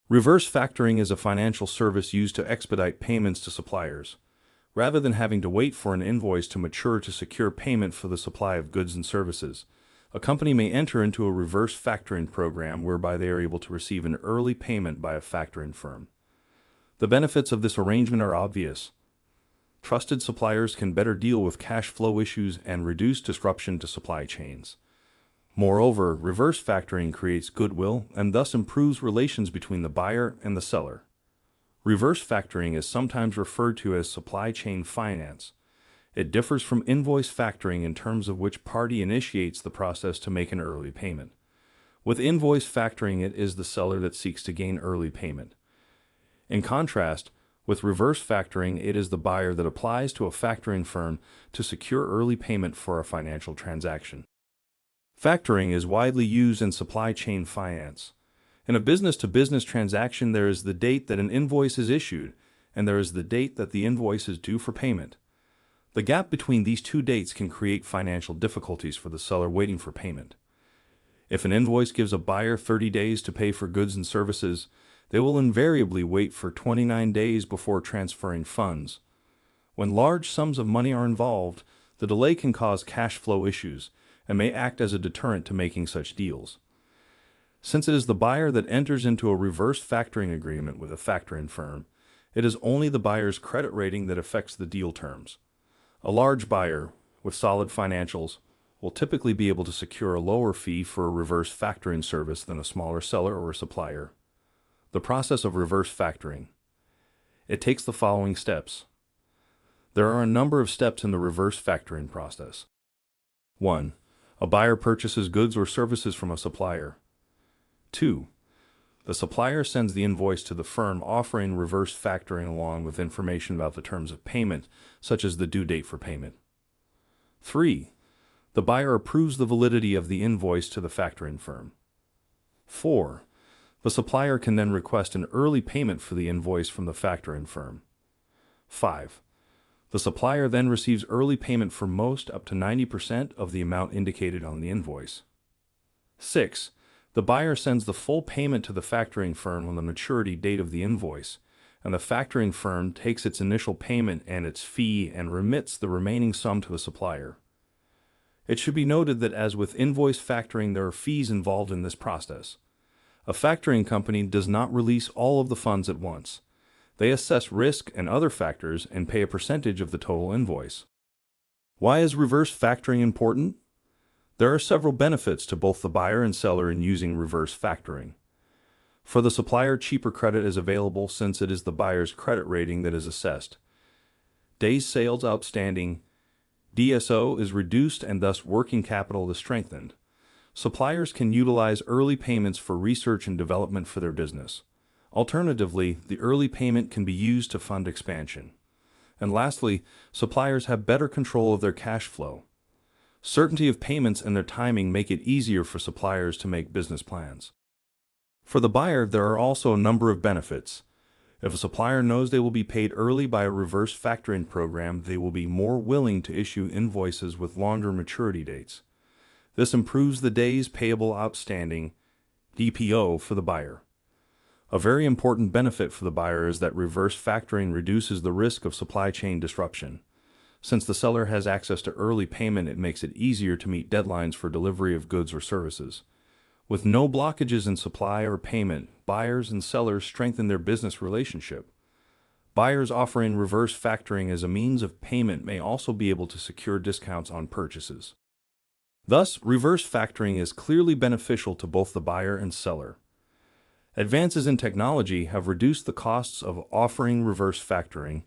Reverse factoring is a financial service used to expedite payments to suppliers. Rather than having to wait for an invoice to mature to secure payment for the supply of goods and services, a company may enter into a reverse factoring program whereby they are able to receive an early payment by a factoring firm. The benefits of this arrangement are obvious. Trusted suppliers can better deal with cash flow issues and reduce disruption to supply chains. Moreover, reverse factoring creates goodwill and thus improves relations between the buyer and the seller. Reverse factoring is sometimes referred to as supply chain finance. It differs from invoice factoring in terms of which party initiates the process to make an early payment. With invoice factoring, it is the seller that seeks to gain early payment. In contrast, with reverse factoring, it is the buyer that applies to a factoring firm to secure early payment for a financial transaction. Factoring is widely used in supply chain finance. In a business-to-business transaction, there is the date that an invoice is issued, and there is the date that the invoice is due for payment. The gap between these two dates can create financial difficulties for the seller waiting for payment. If an invoice gives a buyer 30 days to pay for goods and services, they will invariably wait for 29 days before transferring funds. When large sums of money are involved, the delay can cause cash flow issues and may act as a deterrent to making such deals. Since it is the buyer that enters into a reverse factoring agreement with a factoring firm, it is only the buyer's credit rating that affects the deal terms. A large buyer with solid financials will typically be able to secure a lower fee for a reverse factoring service than a smaller seller or supplier. The process of reverse factoring. It takes the following steps. There are a number of steps in the reverse factoring process. 1. A buyer purchases goods or services from a supplier. 2. The supplier sends the invoice to the firm offering reverse factoring along with information about the terms of payment, such as the due date for payment. 3. The buyer approves the validity of the invoice to the factoring firm. 4. The supplier can then request an early payment for the invoice from the factoring firm. 5. The supplier then receives early payment for most up to 90% of the amount indicated on the invoice. 6. The buyer sends the full payment to the factoring firm on the maturity date of the invoice, and the factoring firm takes its initial payment and its fee and remits the remaining sum to the supplier. It should be noted that as with invoice factoring, there are fees involved in this process. A factoring company does not release all of the funds at once. They assess risk and other factors and pay a percentage of the total invoice. Why is reverse factoring important? There are several benefits to both the buyer and seller in using reverse factoring. For the supplier, cheaper credit is available since it is the buyer's credit rating that is assessed. Days sales outstanding, DSO, is reduced and thus working capital is strengthened. Suppliers can utilize early payments for research and development for their business. Alternatively, the early payment can be used to fund expansion. And lastly, suppliers have better control of their cash flow. Certainty of payments and their timing make it easier for suppliers to make business plans. For the buyer, there are also a number of benefits. If a supplier knows they will be paid early by a reverse factoring program, they will be more willing to issue invoices with longer maturity dates. This improves the days payable outstanding, DPO, for the buyer. A very important benefit for the buyer is that reverse factoring reduces the risk of supply chain disruption. Since the seller has access to early payment, it makes it easier to meet deadlines for delivery of goods or services. With no blockages in supply or payment, buyers and sellers strengthen their business relationship. Buyers offering reverse factoring as a means of payment may also be able to secure discounts on purchases. Thus, reverse factoring is clearly beneficial to both the buyer and seller. Advances in technology have reduced the costs of offering reverse factoring,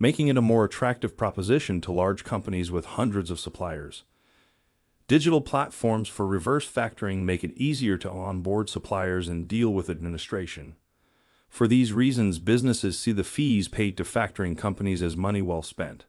making it a more attractive proposition to large companies with hundreds of suppliers. Digital platforms for reverse factoring make it easier to onboard suppliers and deal with administration. For these reasons, businesses see the fees paid to factoring companies as money well spent.